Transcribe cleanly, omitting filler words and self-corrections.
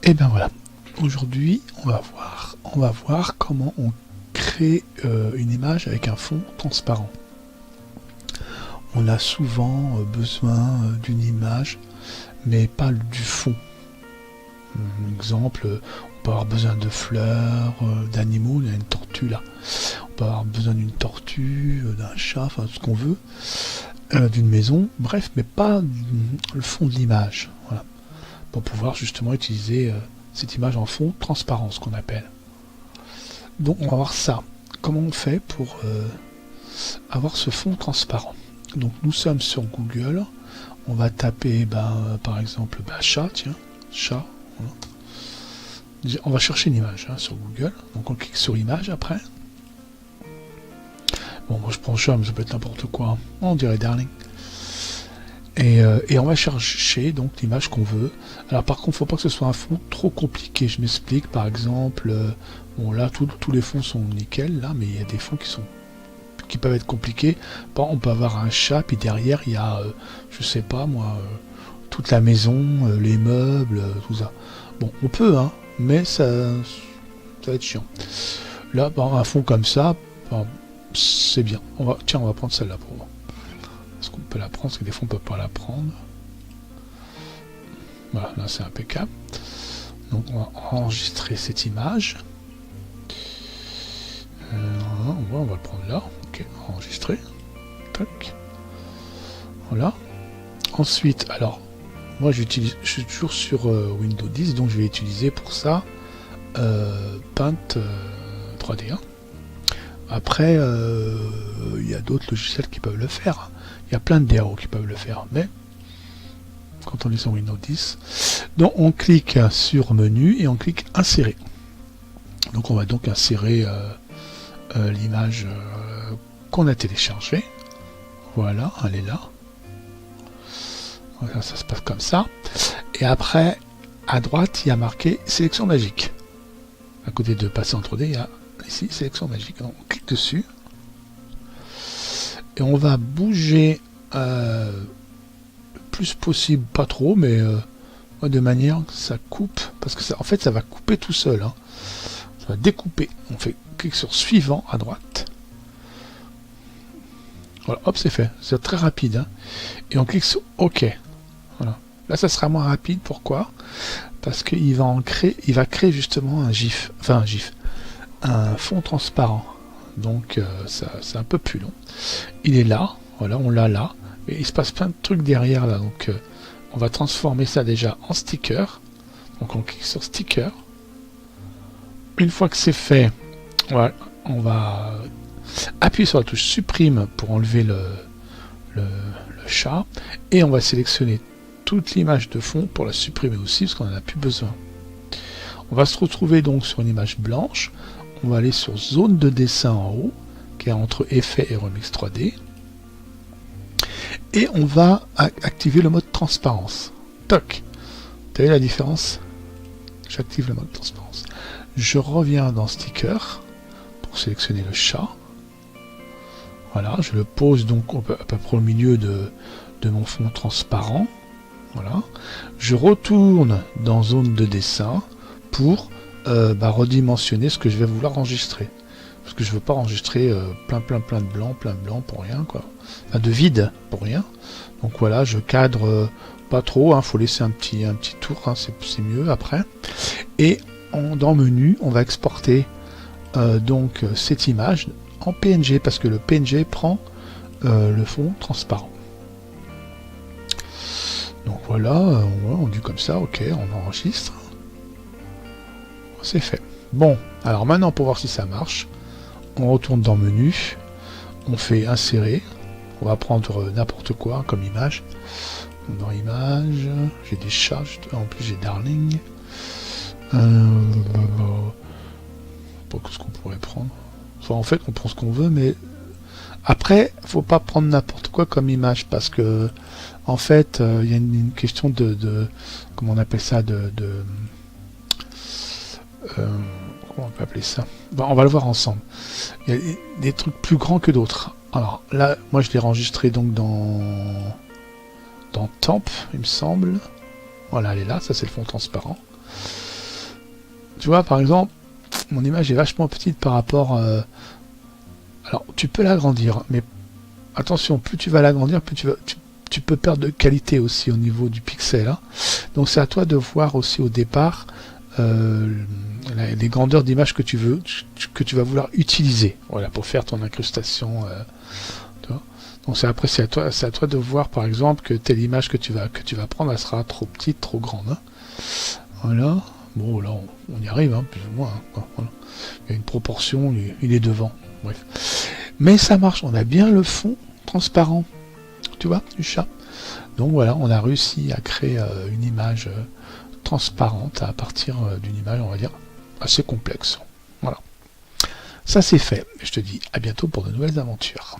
Et ben voilà, aujourd'hui on va voir comment on crée une image avec un fond transparent. On a souvent besoin d'une image, mais pas du fond. Exemple, on peut avoir besoin de fleurs, d'animaux, il y a une tortue là. On peut avoir besoin d'une tortue, d'un chat, enfin ce qu'on veut, d'une maison, bref, mais pas le fond de l'image. Voilà. Pour pouvoir justement utiliser cette image en fond transparent, ce qu'on appelle. Donc on va voir ça. Comment on fait pour avoir ce fond transparent? Donc nous sommes sur Google. On va taper par exemple chat, tiens, chat. Voilà. On va chercher une image sur Google. Donc on clique sur image après. Bon, moi je prends chat, mais ça peut être n'importe quoi. On dirait Darling. Et on va chercher donc l'image qu'on veut. Alors par contre, il ne faut pas que ce soit un fond trop compliqué. Je m'explique. Par exemple, bon là tous les fonds sont nickel là, mais il y a des fonds qui peuvent être compliqués. Par exemple, on peut avoir un chat, puis derrière il y a, je sais pas moi, toute la maison, les meubles, tout ça. Bon, on peut, hein, mais ça va être chiant. Là, un fond comme ça, c'est bien. Tiens, on va prendre celle-là pour moi. Est-ce qu'on peut la prendre? Parce que des fois on peut pas la prendre. Voilà, là c'est impeccable. Donc on va enregistrer cette image. On va le prendre là. Ok, enregistrer. Tac. Voilà. Ensuite, alors, moi je suis toujours sur Windows 10, donc je vais utiliser pour ça Paint 3D. Après, il y a d'autres logiciels qui peuvent le faire. Il y a plein de DAO qui peuvent le faire, mais quand on est sur Windows 10, donc on clique sur menu et on clique insérer. Donc on va donc insérer l'image qu'on a téléchargée. Voilà, elle est là. Voilà, ça se passe comme ça. Et après, à droite, il y a marqué sélection magique. À côté de passer en 3D, il y a ici sélection magique. Donc, on clique dessus. Et on va bouger le plus possible, pas trop, mais de manière que ça coupe. Parce que ça, en fait, ça va couper tout seul. Hein. Ça va découper. On fait clic sur suivant à droite. Voilà, hop, c'est fait. C'est très rapide. Hein. Et on clique sur OK. Voilà. Là, ça sera moins rapide. Pourquoi? Parce qu'il va créer justement un GIF. Enfin, un GIF. Un fond transparent. Donc, c'est un peu plus long. Il est là. Voilà, on l'a là. Et il se passe plein de trucs derrière là. Donc, on va transformer ça déjà en sticker. Donc, on clique sur sticker. Une fois que c'est fait, voilà, on va appuyer sur la touche supprime pour enlever le chat. Et on va sélectionner toute l'image de fond pour la supprimer aussi, parce qu'on n'en a plus besoin. On va se retrouver donc sur une image blanche. On va aller sur zone de dessin en haut, qui est entre effet et remix 3D. Et on va activer le mode transparence. Toc. Vous avez la différence? J'active le mode transparence. Je reviens dans sticker pour sélectionner le chat. Voilà, je le pose donc à peu près au milieu de mon fond transparent. Voilà. Je retourne dans zone de dessin pour redimensionner ce que je vais vouloir enregistrer. Parce que je veux pas enregistrer plein de blanc pour rien, quoi. Enfin, de vide pour rien. Donc voilà, je cadre pas trop, hein, faut laisser un petit tour, hein, c'est mieux après. Et dans menu, on va exporter donc cette image en PNG, parce que le PNG prend le fond transparent. Donc voilà, on dit comme ça, ok, on enregistre. C'est fait. Bon, alors maintenant pour voir si ça marche, on retourne dans menu, on fait insérer, on va prendre n'importe quoi comme image. Dans image, j'ai des chats, en plus j'ai Darling. Pas ce qu'on pourrait prendre. Enfin, en fait, on prend ce qu'on veut, mais après, faut pas prendre n'importe quoi comme image, parce que en fait, il y a une question de comment on appelle ça, comment on peut appeler ça? Bon, on va le voir ensemble. Il y a des trucs plus grands que d'autres. Alors là, moi je l'ai enregistré donc dans Temp, il me semble. Voilà, elle est là, ça c'est le fond transparent. tu vois, par exemple, mon image est vachement petite par rapport... alors, tu peux l'agrandir, mais attention, plus tu vas l'agrandir, plus tu peux perdre de qualité aussi au niveau du pixel. Hein. Donc c'est à toi de voir aussi au départ les grandeurs d'image que tu veux, que tu vas vouloir utiliser, voilà, pour faire ton incrustation. Donc c'est à toi de voir par exemple que telle image que tu vas prendre, elle sera trop petite, trop grande. Hein. Voilà. Bon là on y arrive, hein, plus ou moins. Hein. Voilà. Il y a une proportion, il est devant. Bref. Mais ça marche, on a bien le fond transparent, tu vois, du chat. Donc voilà, on a réussi à créer une image transparente à partir d'une image, on va dire, assez complexe. Voilà. Ça c'est fait. Je te dis à bientôt pour de nouvelles aventures.